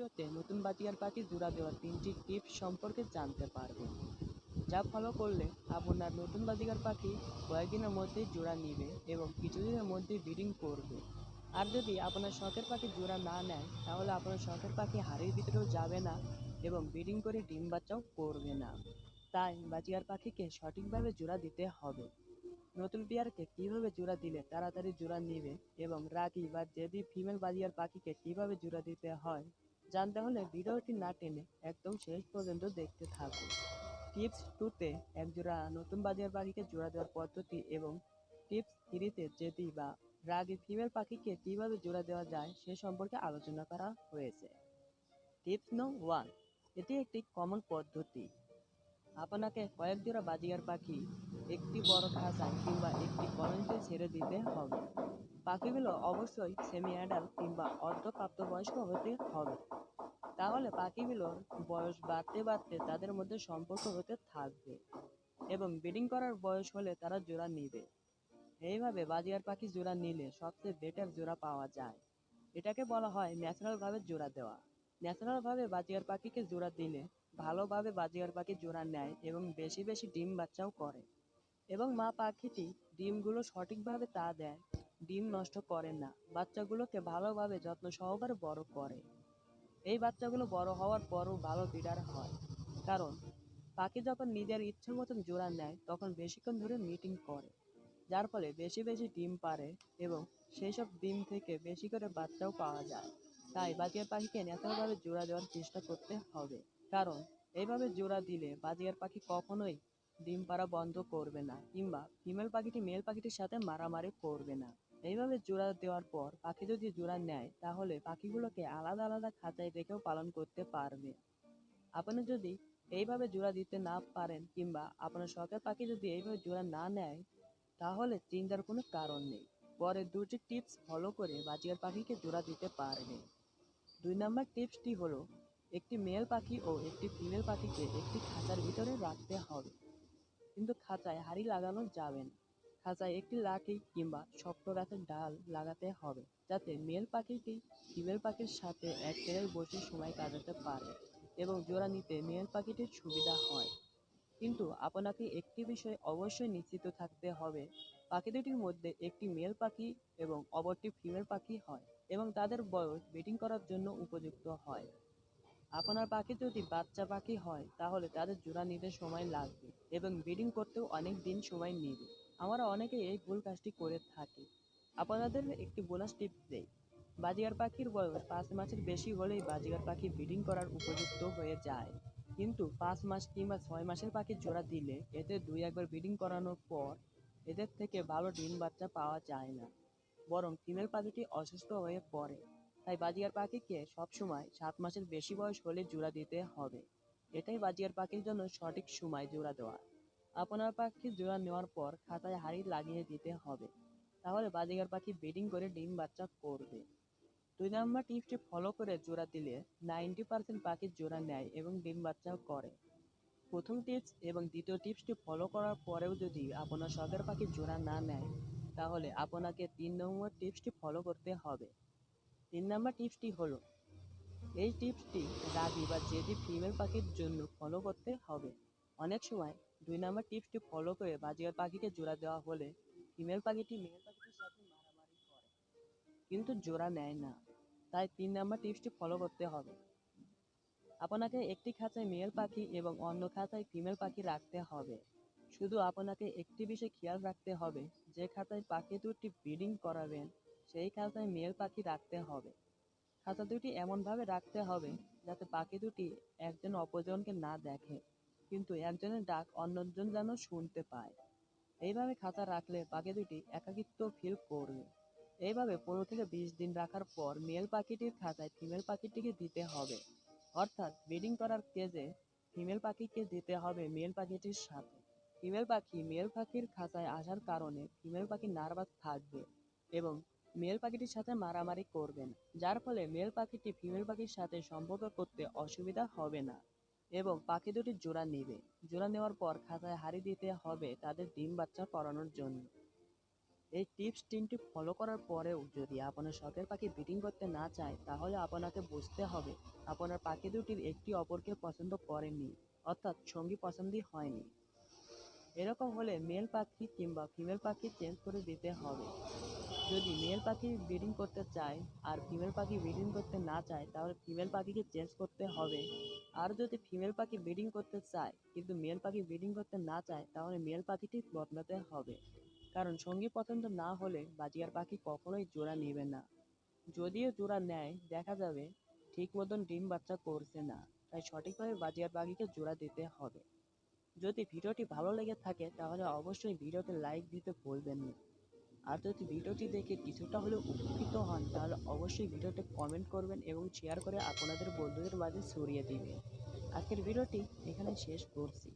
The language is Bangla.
ভিডিওতে নতুন বাজিয়ার পাখি জোড়া দেওয়ার 3টি টিপস সম্পর্কে জানতে পারবেন, যা ফলো করলে আপনার নতুন বাজিগার পাখি কয়েকদিনের মধ্যেই জোড়া নিবে এবং কিছুদিনের মধ্যেই ব্রিডিং করবে। আর যদি আপনার শখের পাখি জোড়া না নেয়, তাহলে আপনার শখের পাখি হাড়ির ভিতরেও যাবে না এবং ব্রিডিং করে ডিম বাচ্চাও করবে না। তাই বাজিগার পাখিকে সঠিকভাবে জোড়া দিতে হবে। নতুন পেয়ারকে কিভাবে জোড়া দিলে তাড়াতাড়ি জোড়া নিবে এবং রাগী বা জেদি ফিমেল বাজিয়ার পাখিকে কিভাবে জোড়া দিতে হয় জানতে হলে ভিডিওটি না টেনে একদম শেষ পর্যন্ত দেখতে থাকুন। টিপস 2তে একজোড়া নতুন বাজিয়ার পাখিকে জোড়া দেওয়ার পদ্ধতি এবং টিপস 3তে জেদি বা রাগী ফিমেল পাখিকে কিভাবে জোড়া দেওয়া যায় সে সম্পর্কে আলোচনা করা হয়েছে। টিপস নো 1, এটি একটি কমন পদ্ধতি। আপনাকে কয়েক জোড়া বাজিগার পাখি একটি বড় খাঁচায় কিংবা একটি কলোনিতে ছেড়ে দিতে হবে। পাখিগুলো অবশ্যই সেমি অ্যাডাল্ট কিংবা অর্ধ প্রাপ্তবয়স্ক হতে হবে। তাহলে পাখিগুলোর বয়স বাড়তে বাড়তে তাদের মধ্যে সম্পর্ক হতে থাকবে এবং ব্রিডিং করার বয়স হলে তারা জোড়া নিবে। এইভাবে বাজিগার পাখি জোড়া নিলে সবচেয়ে বেটার জোড়া পাওয়া যায়। এটাকে বলা হয় ন্যাচারালভাবে জোড়া দেওয়া। ন্যাচারালভাবে বাজিগার পাখিকে জোড়া দিলে ভালোভাবে বাজিগার পাখি জোড়া নেয় এবং বেশি বেশি ডিম বাচ্চাও করে এবং মা পাখিটি ডিমগুলো সঠিকভাবে তা দেয়, ডিম নষ্ট করে না, বাচ্চাগুলোকে ভালোভাবে যত্ন সহকারে বড় করে। এই বাচ্চাগুলো বড় হওয়ার পরও ভালো ব্রিডার হয়, কারণ পাখি যখন নিজের ইচ্ছে মতন জোড়া নেয় তখন বেশিক্ষণ ধরে মিটিং করে, যার ফলে বেশি বেশি ডিম পারে এবং সেই সব ডিম থেকে বেশি করে বাচ্চাও পাওয়া যায়। তাই বাজিয়ার পাখিকে ন্যাচারালভাবে জোড়া দেওয়ার চেষ্টা করতে হবে, কারণ এইভাবে জোড়া দিলে বাজিয়ার পাখি কখনোই ডিম পাড়া বন্ধ করবে না কিংবা ফিমেল পাখিটি মেল পাখিটির সাথে মারামারি করবে না। এইভাবে জোড়া দেওয়ার পর পাখি যদি জোড়া নেয় তাহলে পাখিগুলোকে আলাদা আলাদা খাঁচায় রেখেও পালন করতে পারবে। আপনি যদি এইভাবে জোড়া দিতে না পারেন কিংবা আপনার শখের পাখি যদি এইভাবে জোড়া না নেয়, তাহলে চিন্তার কোনো কারণ নেই। পরের 2টি টিপস ফলো করে বাজিগার পাখিকে জোড়া দিতে পারবে। 2 নম্বর টিপসটি হলো, একটি মেল পাখি ও একটি ফিমেল পাখিকে একটি খাঁচার ভিতরে রাখতে হবে, কিন্তু খাঁচায় হাঁড়ি লাগানো যাবে না। খাঁচায় একটি লাঠি কিংবা শক্ত গাছের ডাল লাগাতে হবে, যাতে মেল পাখিটি ফিমেল পাখির সাথে এক জায়গায় বসে সময় কাটাতে পারে এবং জোড়া নিতে মেল পাখিটির সুবিধা হয়। কিন্তু আপনাকে একটি বিষয় অবশ্যই নিশ্চিত থাকতে হবে, পাখি দুটির মধ্যে একটি মেল পাখি এবং অপরটি ফিমেল পাখি হয় এবং তাদের বয়স ব্রিডিং করার জন্য উপযুক্ত হয়। আপনার পাখি যদি বাচ্চা পাখি হয় তাহলে তাদের জোড়া নিতে সময় লাগবে এবং ব্রিডিং করতেও অনেক দিন সময় নেবে। আমরা অনেকে এই ভুল কাজটি করে থাকি। আপনাদের একটি বোনাস টিপস দেই, বাজিগার পাখির বয়স 5 মাসের বেশি হলেই বাজিগার পাখি ব্রিডিং করার উপযুক্ত হয়ে যায়, কিন্তু 5 মাস কিংবা 6 মাসের পাখি জোড়া দিলে এদের 2-1 বার ব্রিডিং করানোর পর এদের থেকে ভালো ডিম বাচ্চা পাওয়া যায় না, বরং ফিমেল পাখিটি অসুস্থ হয়ে পড়ে। তাই বাজিগার পাখিকে সবসময় 7 মাসের বেশি বয়স হলে জোড়া দিতে হবে। এটাই বাজিগার পাখির জন্য সঠিক সময় জোড়া দেওয়া। আপনার পাখি জোড়া নেওয়ার পর খাতায় হাঁড়ি লাগিয়ে দিতে হবে, তাহলে বাজিগার পাখি ব্রিডিং করে ডিম বাচ্চা করবে। 2 নম্বর টিপসটি ফলো করে জোড়া দিলে 90% পাখি জোড়া নেয় এবং ডিম বাচ্চাও করে। প্রথম টিপস এবং দ্বিতীয় টিপসটি ফলো করার পরেও যদি আপনার শখের পাখি জোড়া না নেয়, তাহলে আপনাকে 3 নম্বর টিপসটি ফলো করতে হবে। 3 নম্বর টিপসটি হলো, এই টিপসটি রাগী বা জেদি ফিমেল পাখির জন্য ফলো করতে হবে। অনেক সময় 2 নম্বর টিপসটি ফলো করে বাজিগার পাখিকে জোড়া দেওয়া হলে ফিমেল পাখিটি মেল পাখিটির সাথে মারামারি করে কিন্তু জোড়া নেয় না। তাই 3 নম্বর টিপসটি ফলো করতে হবে। আপনাকে একটি খাঁচায় মেল পাখি এবং অন্য খাঁচায় ফিমেল পাখি রাখতে হবে। শুধু আপনাকে একটি বিষয় খেয়াল রাখতে হবে, যে খাঁচায় পাখি দুটি ব্রিডিং করাবেন সেই খাঁচায় মেল পাখি রাখতে হবে। খাঁচা দুটি এমনভাবে রাখতে হবে যাতে পাখি দুটি একজন অপরজনকে না দেখে, কিন্তু একজনের ডাক অন্যজন যেন শুনতে পায়। এইভাবে খাঁচা রাখলে পাখি দুটি একাকিত্ব ফিল করবে। এইভাবে 15 থেকে 20 দিন রাখার পর মেল পাখিটির খাঁচায় ফিমেল পাখিটিকে দিতে হবে, অর্থাৎ ব্রিডিং করার কেজে ফিমেল পাখিকে দিতে হবে মেল পাখিটির সাথে। ফিমেল পাখি মেল পাখির খাঁচায় আসার কারণে ফিমেল পাখি নার্ভাস থাকবে এবং মেল পাখিটির সাথে মারামারি করবে না, যার ফলে মেল পাখিটি ফিমেল পাখির সাথে সম্পর্ক করতে অসুবিধা হবে না এবং পাখি দুটি জোড়া নেবে। জোড়া নেওয়ার পর খাঁচায় হাঁড়ি দিতে হবে তাদের ডিম বাচ্চা করানোর জন্য। এই টিপস 3টি ফলো করার পরেও যদি আপনার শখের পাখি ব্রিডিং করতে না চায়, তাহলে আপনাকে বুঝতে হবে আপনার পাখি দুটির একটি অপরকে পছন্দ করেনি, অর্থাৎ সঙ্গী পছন্দই হয়নি। এরকম হলে মেল পাখি কিংবা ফিমেল পাখি চেঞ্জ করে দিতে হবে। যদি মেল পাখি ব্রিডিং করতে চায় আর ফিমেল পাখি ব্রিডিং করতে না চায়, তাহলে ফিমেল পাখিকে চেঞ্জ করতে হবে। আর যদি ফিমেল পাখি ব্রিডিং করতে চায় কিন্তু মেল পাখি ব্রিডিং করতে না চায়, তাহলে মেল পাখিটি বদলাতে হবে। কারণ সঙ্গী পছন্দ না হলে বাজিগার পাখি কখনোই জোড়া নেবে না। যদিও জোড়া নেয়, দেখা যাবে ঠিক মতন ডিম বাচ্চা করছে না। তাই সঠিকভাবে বাজিগার পাখিকে জোড়া দিতে হবে। যদি ভিডিওটি ভালো লেগে থাকে তাহলে অবশ্যই ভিডিওতে লাইক দিতে ভুলবেন না। আর যদি ভিডিওটি দেখে কিছুটা হলেও উপকৃত হন, তাহলে অবশ্যই ভিডিওতে কমেন্ট করবেন এবং শেয়ার করে আপনাদের বন্ধুদের মাঝে ছড়িয়ে দিবেন। আজকের ভিডিওটি এখানে শেষ করছি।